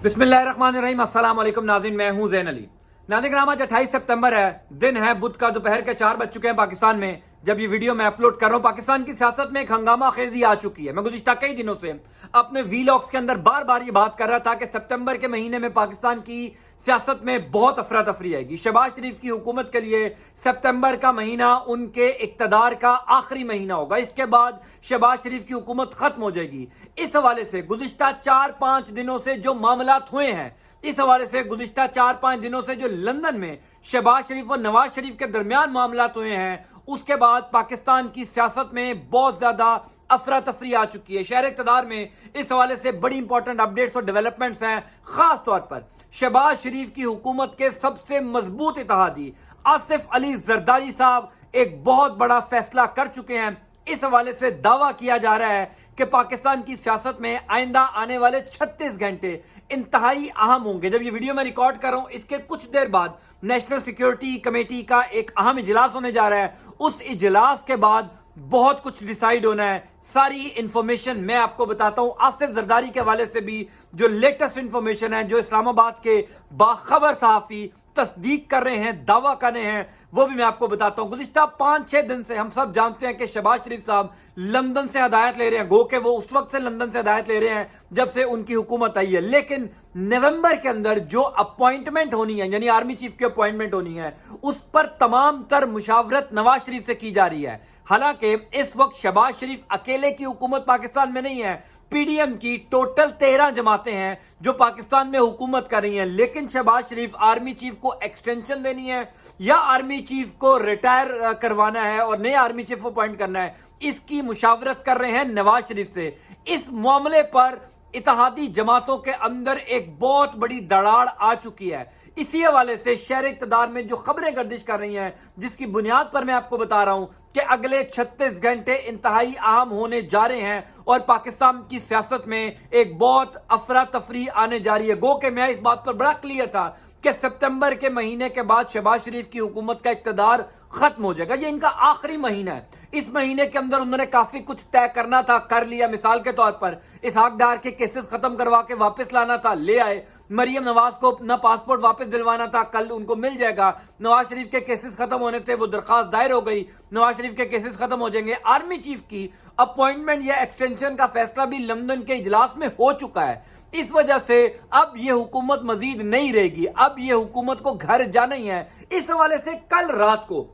बिस्मिल्लाहिर्रहमानिर्रहीम। अस्सलाम वालेकुम नाज़रीन, मैं हूं ज़ैन अली। नाज़रीन ग्राम, आज 28 सितंबर है, दिन है बुध का, दोपहर के 4 बज चुके हैं पाकिस्तान में जब ये वीडियो मैं अपलोड कर रहा हूं। पाकिस्तान की सियासत में एक हंगामा खेजी आ चुकी है। मैं गुज़िश्ता कई दिनों से अपने वीलॉग्स के अंदर बार बार ये बात कर रहा था कि सितंबर के महीने में पाकिस्तान की सियासत में बहुत अफरा तफरी आएगी। शहबाज शरीफ की हुकूमत के लिए सितंबर का महीना उनके इक्तदार का आखिरी महीना होगा। इसके बाद शहबाज शरीफ की हुकूमत खत्म हो जाएगी। इस हवाले से गुज़िश्ता 4-5 दिनों से जो मामलात हुए हैं, इस हवाले से गुज़िश्ता 4-5 दिनों से जो लंदन में शहबाज शरीफ और नवाज शरीफ के दरमियान मामलात हुए हैं, उसके बाद पाकिस्तान की सियासत में बहुत ज्यादा अफरा तफरी आ चुकी है। शहर इक़्तिदार में इस हवाले से बड़ी इंपॉर्टेंट अपडेट्स और डेवलपमेंट्स हैं। खास तौर पर शहबाज शरीफ की हुकूमत के सबसे मजबूत इत्तेहादी आसिफ अली जरदारी साहब एक बहुत बड़ा फैसला कर चुके हैं। इस हवाले से दावा किया जा रहा है कि पाकिस्तान की सियासत में आइंदा आने वाले 36 घंटे इंतहाई अहम होंगे। जब ये वीडियो मैं रिकॉर्ड कर रहा हूं, इसके कुछ देर बाद नेशनल सिक्योरिटी कमेटी का एक अहम इजलास होने जा रहा है। उस इजलास के बाद बहुत कुछ डिसाइड होना है। सारी इंफॉर्मेशन मैं आपको बताता हूं। आसिफ जरदारी के हवाले से भी जो लेटेस्ट इंफॉर्मेशन है, जो इस्लामाबाद के बाखबर सहाफी तस्दीक कर रहे हैं, दावा कर रहे हैं, वो भी मैं आपको बताता हूं। गुज़िश्ता 5-6 दिन से हम सब जानते हैं कि शहबाज शरीफ साहब लंदन से हदायत ले रहे हैं। गो के वो उस वक्त से लंदन से हदायत ले रहे हैं जब से उनकी हुकूमत आई है। लेकिन नवंबर के अंदर जो अपॉइंटमेंट होनी है, यानी आर्मी चीफ की अपॉइंटमेंट होनी है, उस पर तमाम तर मुशावरत नवाज शरीफ से की जा रही है। हालांकि इस वक्त शहबाज शरीफ अकेले की हुकूमत पाकिस्तान में नहीं है। पीडीएम की टोटल 13 जमातें हैं जो पाकिस्तान में हुकूमत कर रही हैं। लेकिन शहबाज शरीफ आर्मी चीफ को एक्सटेंशन देनी है या आर्मी चीफ को रिटायर करवाना है और नए आर्मी चीफ को अपॉइंट करना है, इसकी मुशावरत कर रहे हैं नवाज शरीफ से। इस मामले पर इत्तेहादी जमातों के अंदर एक बहुत बड़ी दरार आ चुकी है। इसी हवाले से शहर इक़्तिदार में जो खबरें गर्दिश कर रही हैं, जिसकी बुनियाद पर मैं आपको बता रहा हूं कि अगले 36 घंटे इंतहाई अहम होने जा रहे हैं और पाकिस्तान की सियासत में एक बहुत अफरा तफरी आने जा रही है। गो के मैं इस बात पर बड़ा क्लियर था कि सितंबर के महीने के बाद शहबाज शरीफ की हुकूमत का इक़्तिदार खत्म हो जाएगा। ये इनका आखिरी महीना है। इस महीने के अंदर उन्होंने काफी कुछ तय करना था, कर लिया। मिसाल के तौर पर इसहाक डार के केसेस खत्म करवा के वापस लाना था, ले आए। मरियम नवाज को अपना पासपोर्ट वापस दिलवाना था, कल उनको मिल जाएगा। नवाज शरीफ के केसेस खत्म होने थे, वो दरखास्त दायर हो गई, नवाज शरीफ के केसेस खत्म हो जाएंगे। आर्मी चीफ की अपॉइंटमेंट या एक्सटेंशन का फैसला भी लंदन के इजलास में हो चुका है। इस वजह से अब ये हुकूमत मजीद नहीं रहेगी, अब ये हुकूमत को घर जाना ही है। इस हवाले से कल रात को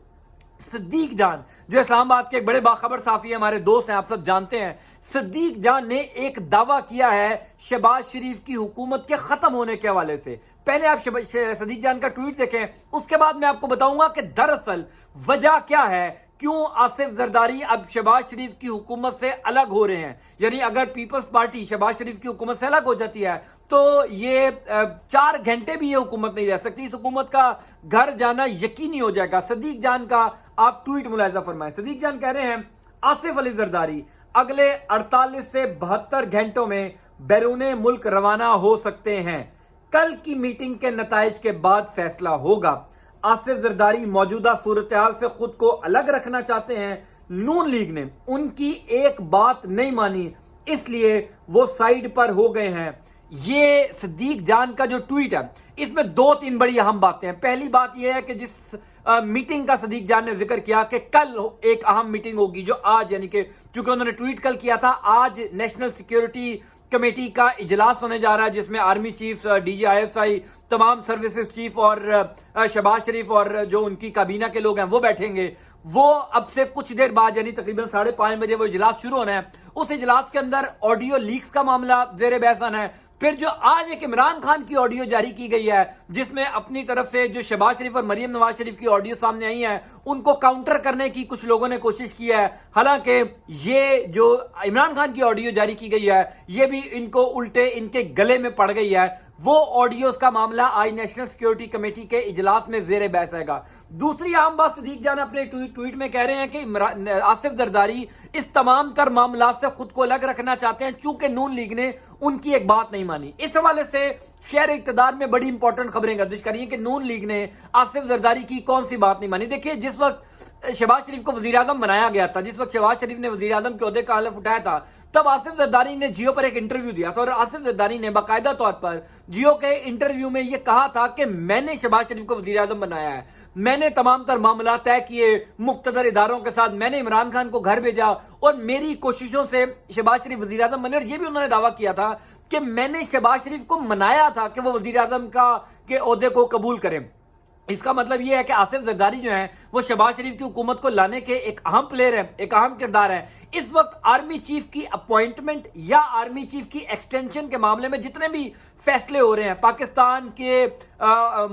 सिद्दीक जान, जो इस्लामाबाद के एक बड़े बाखबर साफी है, हमारे दोस्त हैं, आप सब जानते हैं, सिद्दीक जान ने एक दावा किया है शहबाज शरीफ की हुकूमत के खत्म होने के हवाले से। पहले आप सिद्दीक जान का ट्वीट देखें, उसके बाद मैं आपको बताऊंगा कि दरअसल वजह क्या है, क्यों आसिफ जरदारी अब शहबाज शरीफ की हुकूमत से अलग हो रहे हैं। यानी अगर पीपल्स पार्टी शहबाज शरीफ की हुकूमत से अलग हो जाती है तो ये 4 घंटे भी ये हुकूमत नहीं रह सकती। इस हुकूमत का घर जाना यकीनी हो जाएगा। सिद्दीक जान का आप ट्वीट मुलाहिजा फरमाएं। सिद्दीक जान कह रहे हैं, आसिफ अली जरदारी अगले 48 से 72 घंटों में बैरूने मुल्क रवाना हो सकते हैं। कल की मीटिंग के नताइज के बाद फैसला होगा। आसिफ जरदारी मौजूदा सूरत हाल से खुद को अलग रखना चाहते हैं। नून लीग ने उनकी एक बात नहीं मानी, इसलिए वो साइड पर हो गए हैं। ये सिद्दीक जान का जो ट्वीट है, इसमें 2-3 बड़ी अहम बातें हैं। पहली बात यह है कि जिस मीटिंग का सिद्दीक जान ने जिक्र किया कि कल एक अहम मीटिंग होगी, जो आज, यानी कि चूंकि उन्होंने ट्वीट कल किया था, आज नेशनल सिक्योरिटी कमेटी का इजलास होने जा रहा है जिसमें आर्मी चीफ, डीजी ISI, तमाम सर्विसेज चीफ और शहबाज शरीफ और जो उनकी काबीना के लोग हैं वो बैठेंगे। वो अब से कुछ देर बाद, यानी तकरीबन 5:30 बजे वो इजलास शुरू होना है। उस इजलास के अंदर ऑडियो लीक्स का मामला जेर बहस आना है। फिर जो आज एक इमरान खान की ऑडियो जारी की गई है, जिसमें अपनी तरफ से जो शहबाज शरीफ और मरियम नवाज शरीफ की ऑडियो सामने आई है, उनको काउंटर करने की कुछ लोगों ने कोशिश की है। हालांकि ये जो इमरान खान की ऑडियो जारी की गई है, ये भी इनको उल्टे इनके गले में पड़ गई है। वो ऑडियोज का मामला आज नेशनल सिक्योरिटी कमेटी के इजलास में जेर बहस आएगा। दूसरी आम बात सिद्दीक जान अपने ट्वीट में कह रहे हैं कि आसिफ जरदारी इस तमाम तर मामला से खुद को अलग रखना चाहते हैं, चूंकि नून लीग ने उनकी एक बात नहीं मानी। इस हवाले से शहर इक़्तिदार में बड़ी इंपॉर्टेंट खबरें गर्दिश कर रही हैं कि नून लीग ने आसिफ जरदारी की कौन सी बात नहीं मानी। देखिए, जिस वक्त शहबाज शरीफ को वजीर आजम बनाया गया था, जिस वक्त शहबाज शरीफ ने वजीर आजम के ओहदे का हलफ उठाया था, तब आसिफ जरदारी ने जियो पर एक इंटरव्यू दिया था और आसिफ जरदारी ने बाकायदा तौर पर जियो के इंटरव्यू में यह कहा था कि मैंने शहबाज शरीफ को वजीर आजम बनाया है, मैंने तमाम तर मामला तय किए मुख्तदर इदारों के साथ, मैंने इमरान खान को घर भेजा और मेरी कोशिशों से शहबाज शरीफ वजीर आजम बने। और यह भी उन्होंने दावा किया था कि मैंने शहबाज शरीफ को मनाया था कि वो वजीर आजम के ओहदे को कबूल करें। इसका मतलब यह है कि आसिफ जरदारी जो है वो शहबाज शरीफ की हुकूमत को लाने के एक अहम प्लेयर है, एक अहम किरदार है। इस वक्त आर्मी चीफ की अपॉइंटमेंट या आर्मी चीफ की एक्सटेंशन के मामले में जितने भी फैसले हो रहे हैं, पाकिस्तान के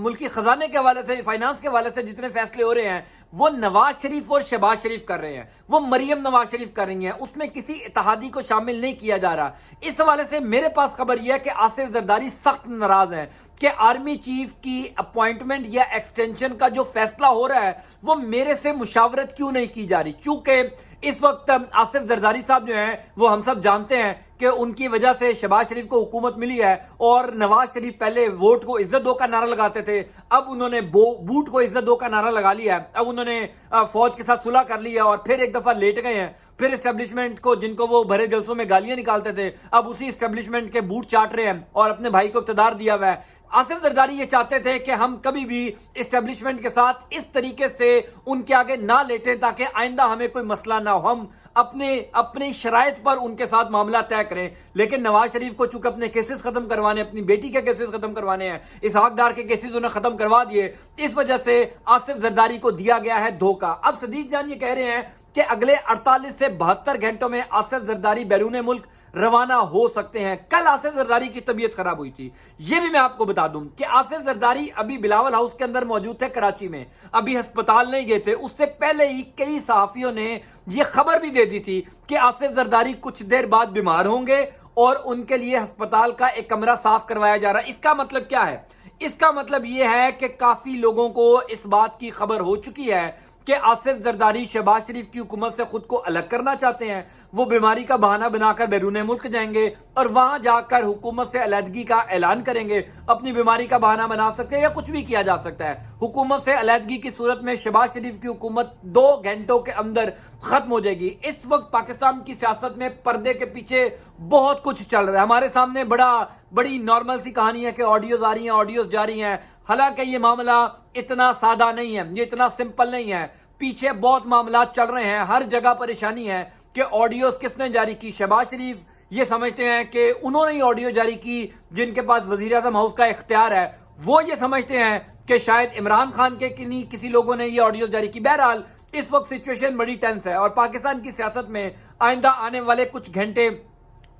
मुल्की खजाने के हवाले से, फाइनेंस के हवाले से जितने फैसले हो रहे हैं, वो नवाज शरीफ और शहबाज शरीफ कर रहे हैं, वो मरियम नवाज शरीफ कर रही हैं, उसमें किसी इत्तेहादी को शामिल नहीं किया जा रहा। इस हवाले से मेरे पास खबर यह है कि आसिफ जरदारी सख्त नाराज हैं कि आर्मी चीफ की अपॉइंटमेंट या एक्सटेंशन का जो फैसला हो रहा है वो मेरे से मुशावरत क्यों नहीं की जा रही। चूंकि इस वक्त आसिफ जरदारी साहब जो हैं वो हम सब जानते हैं कि उनकी वजह से शहबाज शरीफ को हुकूमत मिली है और नवाज शरीफ पहले वोट को इज्जत दो का नारा लगाते थे, अब उन्होंने बूट को इज्जत दो का नारा लगा लिया है। अब उन्होंने फौज के साथ सुलह कर लिया और फिर एक दफा लेट गए हैं। फिर एस्टेब्लिशमेंट को, जिनको वो भरे जलसों में गालियां निकालते थे, अब उसी एस्टेब्लिशमेंट के बूट चाट रहे हैं और अपने भाई को इख्तियार दिया हुआ है। आसिफ जरदारी ये चाहते थे कि हम कभी भी एस्टेब्लिशमेंट के साथ इस तरीके से उनके आगे ना लेटें ताकि आइंदा हमें कोई मसला ना हो, हम अपनी शराइत पर उनके साथ मामला तय करें। लेकिन नवाज शरीफ को चूंकि अपने केसेस खत्म करवाने, अपनी बेटी के केसेस खत्म करवाने हैं, इसहाक डार के केसेस उन्हें खत्म करवा दिए, इस वजह से आसिफ जरदारी को दिया गया है धोखा। अब सदीक जान ये कह रहे हैं कि अगले 48 से 72 घंटों में आसिफ जरदारी बैरून मुल्क रवाना हो सकते हैं। कल आसिफ जरदारी की तबीयत खराब हुई थी, यह भी मैं आपको बता दूं कि आसिफ जरदारी अभी बिलावल हाउस के अंदर मौजूद थे कराची में, अभी अस्पताल नहीं गए थे। उससे पहले ही कई सहाफियों ने यह खबर भी दे दी थी कि आसिफ जरदारी कुछ देर बाद बीमार होंगे और उनके लिए अस्पताल का एक कमरा साफ करवाया जा रहा है। इसका मतलब क्या है? इसका मतलब यह है कि काफी लोगों को इस बात की खबर हो चुकी है कि आसिफ जरदारी शहबाज शरीफ की हुकूमत से खुद को अलग करना चाहते हैं। वो बीमारी का बहाना बनाकर बैरून मुल्क जाएंगे और वहां जाकर हुकूमत से अलहदगी का ऐलान करेंगे। अपनी बीमारी का बहाना बना सकते हैं या कुछ भी किया जा सकता है। हुकूमत से अलहदगी की सूरत में शहबाज शरीफ की हुकूमत 2 घंटों के अंदर खत्म हो जाएगी। इस वक्त पाकिस्तान की सियासत में पर्दे के पीछे बहुत कुछ चल रहा है। हमारे सामने बड़ी नॉर्मल सी कहानी है कि ऑडियोज आ रही हैं, ऑडियोज जा रही हैं। हालांकि ये मामला इतना सादा नहीं है, ये इतना सिंपल नहीं है। पीछे बहुत मामला चल रहे हैं, हर जगह परेशानी है कि ऑडियोज किसने जारी की। शहबाज शरीफ ये समझते हैं कि उन्होंने ही ऑडियो जारी की, जिनके पास वजीर आजम हाउस का इख्तियार है। वो ये समझते हैं कि शायद इमरान खान के किसी लोगों ने ये ऑडियो जारी की। बहरहाल इस वक्त सिचुएशन बड़ी टेंस है और पाकिस्तान की सियासत में आइंदा आने वाले कुछ घंटे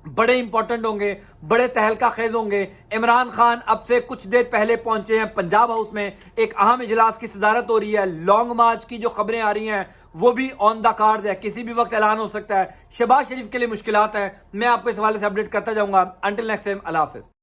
बड़े इंपॉर्टेंट होंगे, बड़े तहलका खेज होंगे। इमरान खान अब से कुछ देर पहले पहुंचे हैं पंजाब हाउस में, एक अहम इजलास की सदारत हो रही है। लॉन्ग मार्च की जो खबरें आ रही हैं वो भी ऑन द कार्ड है, किसी भी वक्त ऐलान हो सकता है। शहबाज शरीफ के लिए मुश्किलात हैं। मैं आपको इस हवाले से अपडेट करता जाऊंगा। अंटिल नेक्स्ट टाइम, अल्लाह हाफिज।